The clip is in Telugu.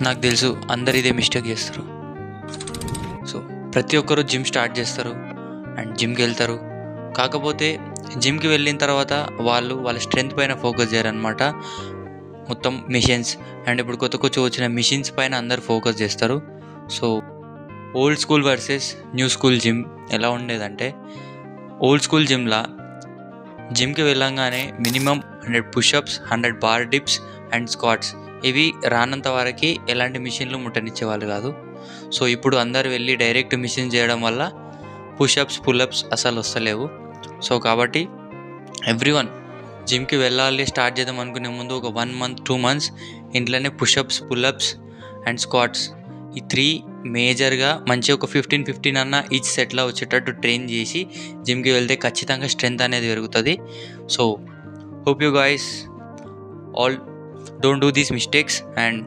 నాకు తెలుసు అందరు ఇదే మిస్టేక్ చేస్తారు. సో ప్రతి ఒక్కరు జిమ్ స్టార్ట్ చేస్తారు అండ్ జిమ్కి వెళ్తారు. కాకపోతే జిమ్కి వెళ్ళిన తర్వాత వాళ్ళ స్ట్రెంగ్త్ పైన ఫోకస్ చేయరనమాట. మొత్తం మిషన్స్ అండ్ ఇప్పుడు కొత్త వచ్చిన మిషన్స్ పైన అందరు ఫోకస్ చేస్తారు. So old school versus new school gym ఎలా ఉండేదంటే, ఓల్డ్ స్కూల్ జిమ్కి వెళ్ళంగానే minimum 100 push-ups, 100 bar dips and squats, ఇవి రానంత వరకు ఎలాంటి మిషన్లు ముట్టనిచ్చేవాళ్ళు కాదు. సో ఇప్పుడు అందరు వెళ్ళి డైరెక్ట్ మిషన్ చేయడం వల్ల పుషప్స్, పుల్అప్స్ అసలు వస్తలేవు. సో కాబట్టి ఎవ్రీవన్ జిమ్కి వెళ్ళాలి స్టార్ట్ చేద్దాం అనుకునే ముందు ఒక 1 month 2 months ఇంట్లోనే పుషప్స్, పుల్అప్స్ అండ్ స్క్వాట్స్, ఈ 3 మేజర్గా మంచి ఒక 15 అన్న ఈచ్ సెట్లో వచ్చేటట్టు ట్రైన్ చేసి జిమ్కి వెళ్తే ఖచ్చితంగా స్ట్రెంగ్త్ అనేది పెరుగుతుంది. So hope you guys all don't do these mistakes and